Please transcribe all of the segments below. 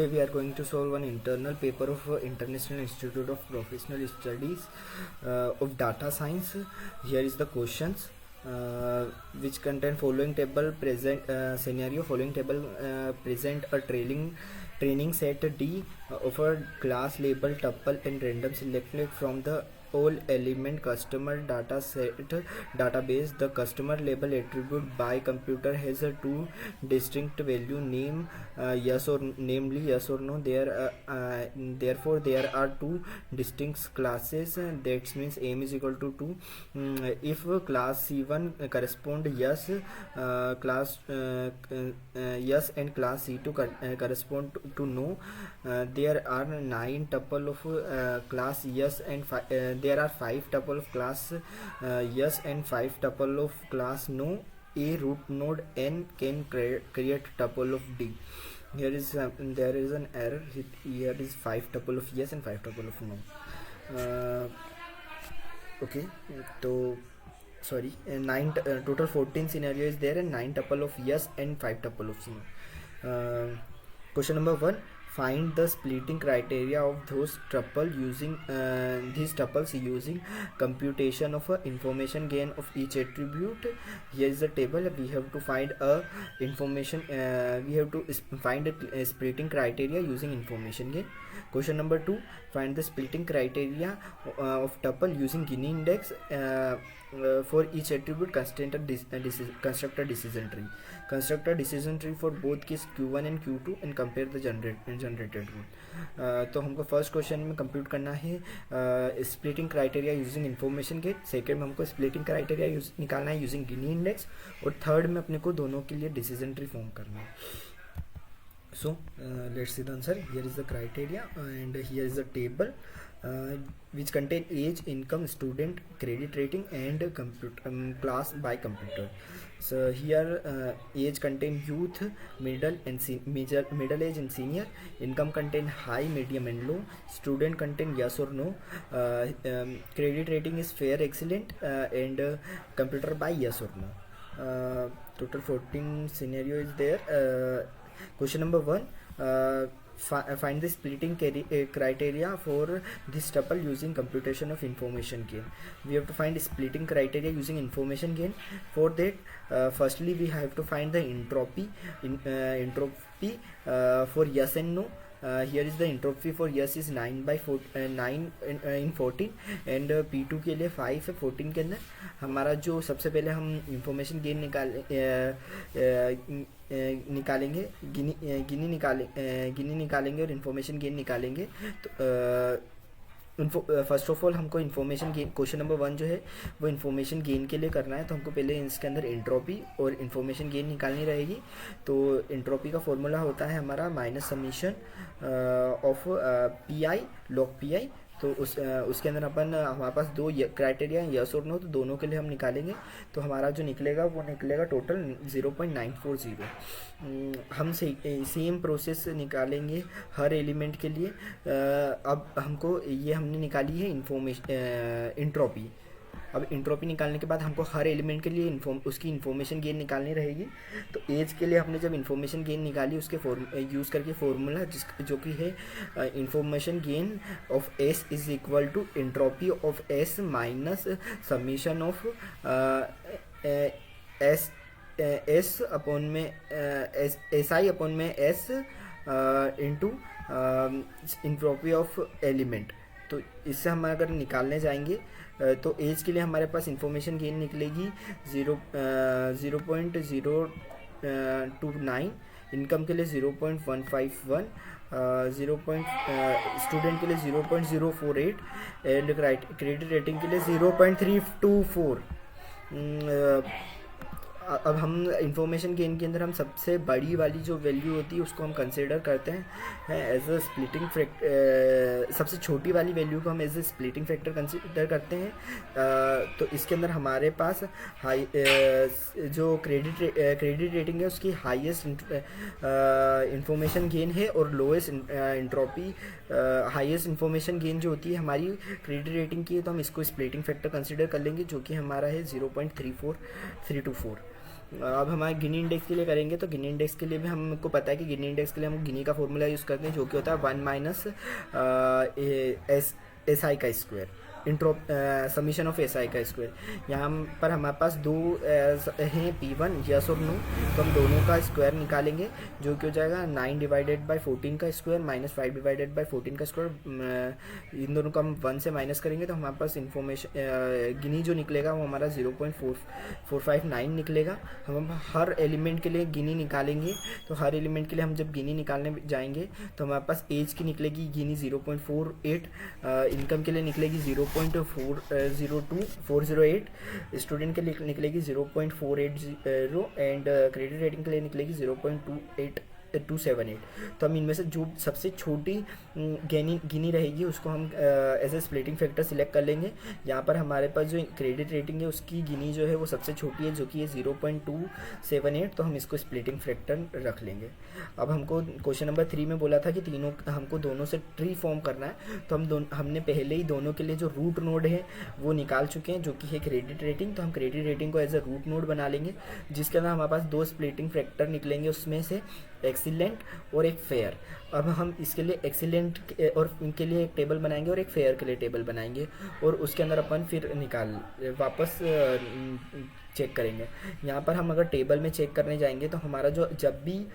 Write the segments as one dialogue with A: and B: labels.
A: Today we are going to solve one internal paper of International Institute of Professional Studies of Data Science. Here is the questions which contain following table present scenario. Following table present a training set D of a class label tuple and random selected from the all element customer data set database. The customer label attribute by computer has a two distinct value, name yes or namely yes or no. Therefore there are two distinct classes. That means m is equal to 2. If class C1 correspond yes, class yes, and class C2 correspond to no, there are 9 tuple of class yes and there are 5 tuple of class yes and 5 tuple of class no. A root node n can create tuple of D. Here is there is an error. Here is 5 tuple of yes and 5 tuple of no. Okay, so sorry, 9 total 14 scenario is there and 9 tuple of yes and 5 tuple of no. Question number 1. Find the splitting criteria of those tuple using these tuples using computation of information gain of each attribute. Here is the table. We have to find a information. We have to find a splitting criteria using information gain. Question number 2. Find the splitting criteria of tuple using Gini index for each attribute. Construct a decision tree. Construct a decision tree for both case Q1 and Q2 and compare the generated rule. तो हमको first question में compute करना है splitting criteria using information gate. Second में हमको splitting criteria निकालना है using Gini index. और थर्ड में अपने को दोनों के लिए डिसीजन ट्री फॉर्म करना है. So let's see the answer. Here is the criteria and here is the table which contain age, income, student, credit rating and class by computer. So here age contain youth, middle and middle age and senior. Income contain high, medium and low. Student contain yes or no. Credit rating is fair, excellent and computer by yes or no. Total 14 scenario is there. Question number 1. Find the splitting criteria for this tuple using computation of information gain. We have to find splitting criteria using information gain. For that, firstly we have to find the entropy for yes and no. Here is the entropy for yes is 9 by 9 in 14 and P2 के लिए 5 है 14 के अंदर. हमारा जो सबसे पहले हम इंफॉर्मेशन गेन निकालेंगे गिनी निकालेंगे और इन्फॉर्मेशन गेन निकालेंगे. तो फर्स्ट ऑफ ऑल हमको इन्फॉर्मेशन गेन क्वेश्चन नंबर 1 जो है वो इन्फॉर्मेशन गेन के लिए करना है. तो हमको पहले इसके अंदर एंट्रोपी और इन्फॉर्मेशन गेन निकालनी रहेगी. तो एंट्रोपी का फॉर्मूला होता है हमारा minus summation of PI. Log PI. तो उसके अंदर हमारे पास दो क्राइटेरिया यस और नो, तो दोनों के लिए हम निकालेंगे. तो हमारा जो निकलेगा वो निकलेगा टोटल 0.940. हम सेम प्रोसेस निकालेंगे हर एलिमेंट के लिए. अब हमको ये हमने निकाली है इंट्रोपी. अब इंट्रोपी निकालने के बाद हमको हर एलिमेंट के लिए उसकी इन्फॉर्मेशन गेन निकालनी रहेगी. तो एज के लिए हमने जब इन्फॉर्मेशन गेन निकाली उसके यूज़ करके फॉर्मूला जो कि है information gain of S is equal to entropy of S minus summation of S upon में एस आई अपॉन में S into entropy of element. तो इससे हम अगर निकालने जाएंगे तो एज के लिए हमारे पास इंफॉर्मेशन गेन निकलेगी 0.029. इनकम के लिए 0.151. स्टूडेंट के लिए 0.048 एंड क्रेडिट रेटिंग के लिए 0.324. अब हम इंफॉर्मेशन गेन के अंदर हम सबसे बड़ी वाली जो वैल्यू होती है उसको हम कंसिडर करते हैं एज अ स्प्लिटिंग फैक्टर. सबसे छोटी वाली वैल्यू को हम as a splitting factor consider करते हैं. तो इसके अंदर हमारे पास हाई जो क्रेडिट रेटिंग है उसकी हाईएस्ट इंफॉर्मेशन गेन है और lowest entropy. Highest information gain जो होती है हमारी क्रेडिट रेटिंग की है, तो हम इसको स्प्लिटिंग फैक्टर कंसिडर कर लेंगे जो कि हमारा है 0.34324. अब हमारे गिनी इंडेक्स के लिए करेंगे, तो गिनी इंडेक्स के लिए भी हमको पता है कि गिनी इंडेक्स के लिए हम गिनी का फॉर्मूला यूज़ करते हैं, जो कि होता है 1 माइनस एस आई का square intro summation of S I का स्क्वायर। यहाँ पर हमारे पास दो हैं P1 यस और नो, तो हम दोनों का स्क्वायर निकालेंगे, जो कि हो जाएगा 9 डिवाइडेड बाई 14 का स्क्वायर माइनस 5 डिवाइडेड बाई 14 का स्क्वायर। इन दोनों को हम 1 से माइनस करेंगे तो हमारे पास इन्फॉर्मेशन गिनी जो निकलेगा वो हमारा 0.459 निकलेगा। हम हर एलिमेंट के लिए गिनी निकालेंगे, तो हर एलिमेंट के लिए हम जब गिनी निकालने जाएंगे तो हमारे पास एज की निकलेगी गिनी 0.48, इनकम के लिए निकलेगी 0.402408, स्टूडेंट के लिए निकलेगी 0.480 एंड क्रेडिट रेटिंग के लिए निकलेगी 0.278। तो हम इनमें से जो सबसे छोटी गिनी रहेगी उसको हम as a splitting factor select कर लेंगे। यहाँ पर हमारे पास जो क्रेडिट रेटिंग है उसकी गिनी जो है वो सबसे छोटी है, जो कि है 0.278, तो हम इसको स्प्लिटिंग फैक्टर रख लेंगे। अब हमको क्वेश्चन नंबर 3 में बोला था कि हमको दोनों से ट्री फॉर्म करना है, तो हमने पहले ही दोनों के लिए जो रूट नोड है वो निकाल चुके हैं, जो कि है क्रेडिट रेटिंग। तो हम क्रेडिट रेटिंग को एज ए रूट नोड बना लेंगे, जिसके अंदर हमारे पास दो स्प्लिटिंग फैक्टर निकलेंगे, उसमें से एक्सीलेंट और एक फेयर। अब हम इसके लिए एक्सीलेंट और इनके लिए एक टेबल बनाएंगे और एक फेयर के लिए टेबल बनाएंगे, और उसके अंदर अपन फिर वापस चेक करेंगे। यहाँ पर हम अगर टेबल में चेक करने जाएंगे तो हमारा जो जब भी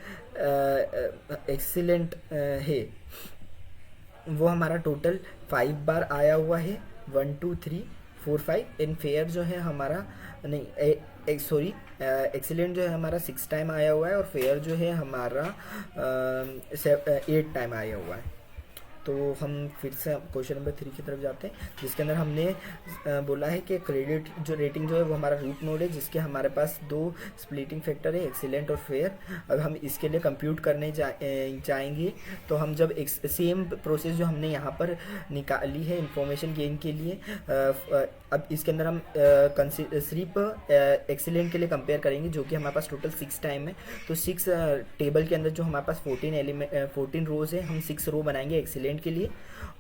A: एक्सीलेंट है वो हमारा टोटल 5 बार आया हुआ है, 1 2 3 4 5, एंड फेयर जो है हमारा एक्सीलेंट जो है हमारा 6 टाइम आया हुआ है, और फेयर जो है हमारा 8 टाइम आया हुआ है। तो हम फिर से क्वेश्चन नंबर 3 की तरफ जाते हैं, जिसके अंदर हमने बोला है कि क्रेडिट जो रेटिंग जो है वो हमारा रूट नोड है, जिसके हमारे पास दो स्प्लिटिंग फैक्टर है, एक्सीलेंट और फेयर। अब हम इसके लिए कंप्यूट करने जाएंगे, तो हम जब सेम प्रोसेस जो हमने यहाँ पर निकाली है इंफॉर्मेशन गेन के लिए, अब इसके अंदर हम सिर्फ एक्सीलेंट के लिए कंपेयर करेंगे, जो कि हमारे पास टोटल 6 टाइम है। तो 6 टेबल के अंदर जो हमारे पास 14 रोज है, हम 6 रो बनाएंगे एक्सीलेंट के लिए,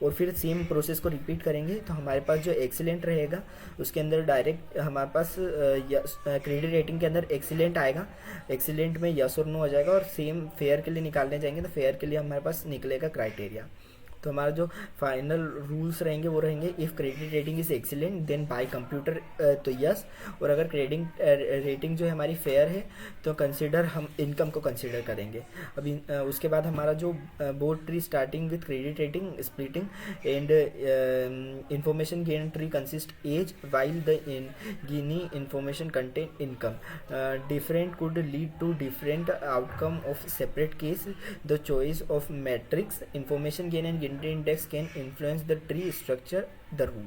A: और फिर सेम प्रोसेस को रिपीट करेंगे। तो हमारे पास जो एक्सीलेंट रहेगा उसके अंदर डायरेक्ट हमारे पास क्रेडिट रेटिंग के अंदर एक्सीलेंट आएगा, एक्सीलेंट में यस और नो आ जाएगा, और सेम फेयर के लिए निकालने जाएंगे तो फेयर के लिए हमारे पास निकलेगा क्राइटेरिया। तो हमारा जो फाइनल रूल्स रहेंगे वो रहेंगे, if credit rating is excellent then buy computer तो यस, और अगर क्रेडिट रेटिंग जो है हमारी फेयर है तो कंसिडर हम इनकम को कंसिडर करेंगे। अभी उसके बाद हमारा जो board tree starting with credit rating splitting and information gain tree consist as while the Gini information contain income different could lead to different outcome of separate case, the choice of matrix information gain and index can influence the tree structure, the rule।